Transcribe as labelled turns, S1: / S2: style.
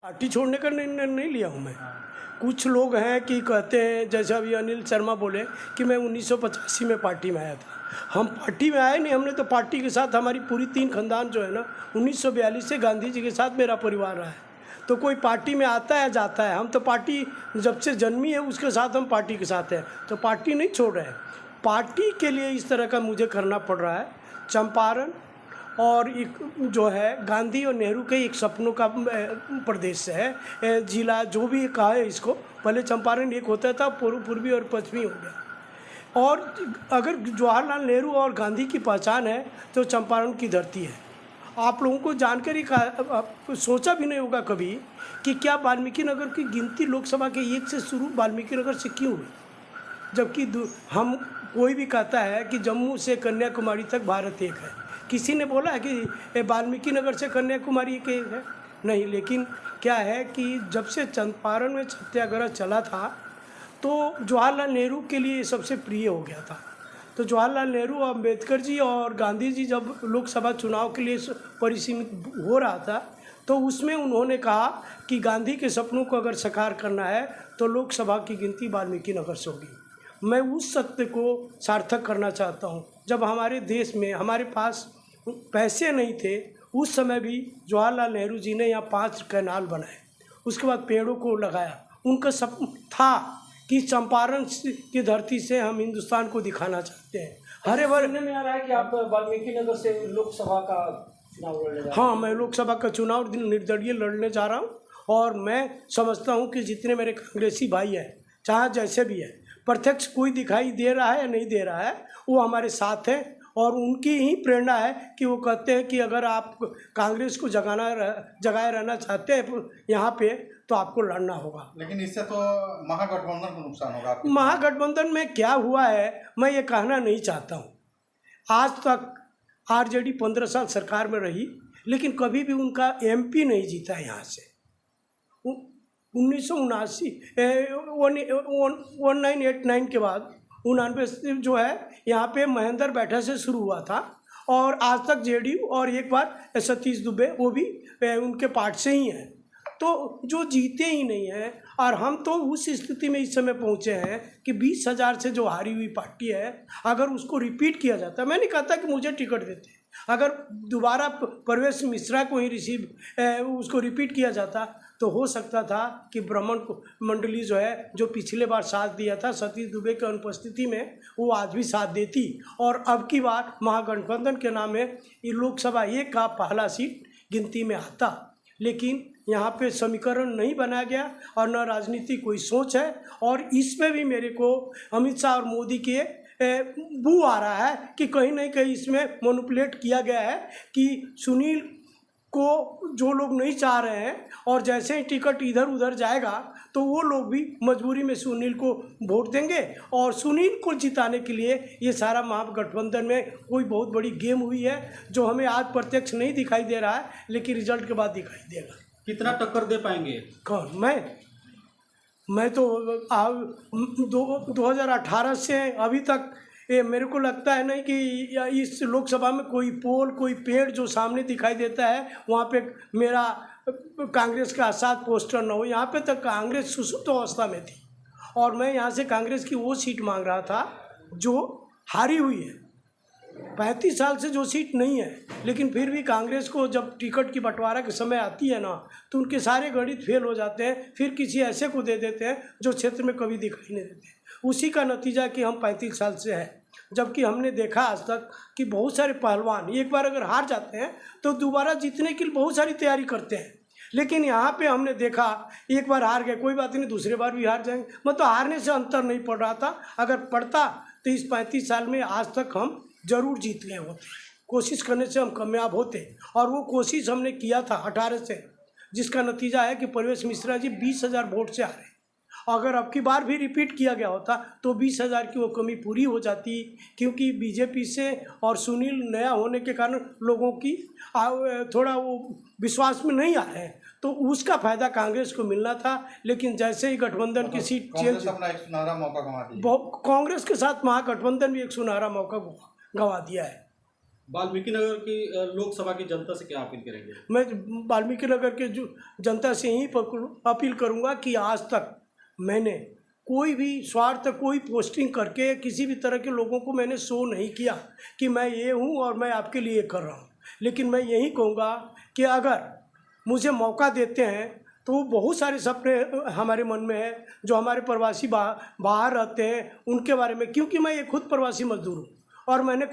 S1: Party छोड़ने का निर्णय नहीं लिया हूँ मैं। कुछ लोग हैं कि कहते हैं, जैसे अभी अनिल शर्मा बोले कि मैं 1985 में पार्टी में आया था। हम पार्टी में आए नहीं, हमने तो पार्टी के साथ हमारी पूरी 3 खानदान जो है ना 1942 से गांधी जी के साथ मेरा परिवार रहा है। तो कोई पार्टी में आता है जाता है, हम तो पार्टी जब से जन्मी है उसके साथ हम पार्टी के साथ हैं, तो पार्टी नहीं छोड़ रहे हैं। पार्टी के लिए इस तरह का मुझे करना पड़ रहा है। चंपारण और एक जो है गांधी और नेहरू के एक सपनों का प्रदेश है, जिला जो भी कहा है इसको। पहले चंपारण एक होता था, पूर्वी और पश्चिमी हो गया। और अगर जवाहरलाल नेहरू और गांधी की पहचान है तो चंपारण की धरती है। आप लोगों को जानकारी का सोचा भी नहीं होगा कभी कि क्या वाल्मीकि नगर की गिनती लोकसभा के 1 से शुरू वाल्मीकि नगर से क्यों हुई, जबकि हम कोई भी कहता है कि जम्मू से कन्याकुमारी तक भारत एक है। किसी ने बोला है कि वाल्मीकि नगर से कन्याकुमारी एक है? नहीं। लेकिन क्या है कि जब से चंपारण में सत्याग्रह चला था तो जवाहरलाल नेहरू के लिए सबसे प्रिय हो गया था। तो जवाहरलाल नेहरू, अम्बेडकर जी और गांधी जी जब लोकसभा चुनाव के लिए परिसीमित हो रहा था तो उसमें उन्होंने कहा कि गांधी के सपनों को अगर साकार करना है तो लोकसभा की गिनती वाल्मीकि नगर से होगी। मैं उस सत्य को सार्थक करना चाहता हूं। जब हमारे देश में हमारे पास पैसे नहीं थे उस समय भी जवाहरलाल नेहरू जी ने यहाँ 5 कैनाल बनाए, उसके बाद पेड़ों को लगाया। उनका सपना था कि चंपारण की धरती से हम हिंदुस्तान को दिखाना चाहते हैं। हरे भरे
S2: सुनने में आ रहा है कि आप वाल्मीकि नगर से लोकसभा का चुनाव लड़ने जा रहे हैं।
S1: हाँ, मैं लोकसभा का चुनाव निर्दलीय लड़ने जा रहा हूँ और मैं समझता हूँ कि जितने मेरे कांग्रेसी भाई हैं, चाहे जैसे भी है, प्रत्यक्ष कोई दिखाई दे रहा है या नहीं दे रहा है, वो हमारे साथ हैं। और उनकी ही प्रेरणा है कि वो कहते हैं कि अगर आप कांग्रेस को जगाए रहना चाहते हैं यहाँ पे तो आपको लड़ना होगा।
S3: लेकिन इससे तो महागठबंधन को नुकसान होगा।
S1: महागठबंधन में क्या हुआ है मैं ये कहना नहीं चाहता हूँ। आज तक आरजेडी 15 साल सरकार में रही, लेकिन कभी भी उनका एमपी नहीं जीता यहाँ से। 1989 के बाद 99 जो है यहाँ पे महेंद्र बैठा से शुरू हुआ था और आज तक जेडीयू और एक बार सतीश दुबे, वो भी उनके पार्ट से ही हैं। तो जो जीते ही नहीं हैं और हम तो उस स्थिति में इस समय पहुँचे हैं कि 20,000 से जो हारी हुई पार्टी है, अगर उसको रिपीट किया जाता, मैं नहीं कहता कि मुझे टिकट देते, अगर दोबारा परवेश मिश्रा को ही उसको रिपीट किया जाता तो हो सकता था कि ब्राह्मण मंडली जो है, जो पिछले बार साथ दिया था सतीश दुबे की अनुपस्थिति में, वो आज भी साथ देती और अब की बार महागठबंधन के नाम में ये लोकसभा 1 का पहला सीट गिनती में आता। लेकिन यहाँ पे समीकरण नहीं बनाया गया और न राजनीति कोई सोच है। और इसमें भी मेरे को अमित शाह और मोदी के बू आ रहा है कि कहीं ना कहीं इसमें मैनिपुलेट किया गया है कि सुनील को जो लोग नहीं चाह रहे हैं और जैसे ही टिकट इधर उधर जाएगा तो वो लोग भी मजबूरी में सुनील को वोट देंगे और सुनील को जिताने के लिए ये सारा महागठबंधन में कोई बहुत बड़ी गेम हुई है जो हमें आज प्रत्यक्ष नहीं दिखाई दे रहा है, लेकिन रिजल्ट के बाद दिखाई देगा।
S2: कितना टक्कर दे पाएंगे?
S1: कौन? मैं तो 2018 से अभी तक ये मेरे को लगता है नहीं कि इस लोकसभा में कोई पोल, कोई पेड़ जो सामने दिखाई देता है वहाँ पे मेरा कांग्रेस का साथ पोस्टर न हो। यहाँ पे तक कांग्रेस सुसुप्त अवस्था में थी और मैं यहाँ से कांग्रेस की वो सीट मांग रहा था जो हारी हुई है। 35 साल से जो सीट नहीं है, लेकिन फिर भी कांग्रेस को जब टिकट की बंटवारा के समय आती है ना तो उनके सारे गणित फेल हो जाते हैं, फिर किसी ऐसे को दे देते हैं जो क्षेत्र में कभी दिखाई नहीं देते। उसी का नतीजा कि हम 35 साल से हैं, जबकि हमने देखा आज तक कि बहुत सारे पहलवान एक बार अगर हार जाते हैं तो दोबारा जीतने के लिए बहुत सारी तैयारी करते हैं। लेकिन यहाँ पे हमने देखा एक बार हार गए, कोई बात नहीं, दूसरे बार भी हार जाएंगे। मतलब हारने से अंतर नहीं पड़ रहा था। अगर पड़ता तो इस 35 साल में आज तक हम जरूर जीत गए होते, कोशिश करने से हम कामयाब होते। और वो कोशिश हमने किया था 18 से, जिसका नतीजा है कि परवेश मिश्रा जी 20,000 वोट से हारे। अगर अब की बार भी रिपीट किया गया होता तो 20,000 की वो कमी पूरी हो जाती, क्योंकि बीजेपी से और सुनील नया होने के कारण लोगों की थोड़ा वो विश्वास में नहीं आ रहे हैं, तो उसका फायदा कांग्रेस को मिलना था। लेकिन जैसे ही गठबंधन की सीट चेंज,
S3: अपना एक सुनहरा मौका गंवा दिया।
S1: कांग्रेस के साथ महागठबंधन भी एक सुनहरा मौका गंवा दिया है।
S4: वाल्मीकि नगर की लोकसभा की जनता से क्या अपील करेंगे?
S1: मैं वाल्मीकि नगर के जो जनता से यही अपील करूंगा कि आज तक मैंने कोई भी स्वार्थ कोई पोस्टिंग करके किसी भी तरह के लोगों को मैंने शो नहीं किया कि मैं ये हूँ और मैं आपके लिए कर रहा हूँ। लेकिन मैं यही कहूँगा कि अगर मुझे मौका देते हैं तो बहुत सारे सपने हमारे मन में है जो हमारे प्रवासी बाहर रहते हैं उनके बारे में, क्योंकि मैं ये खुद प्रवासी मजदूर हूँ और मैंने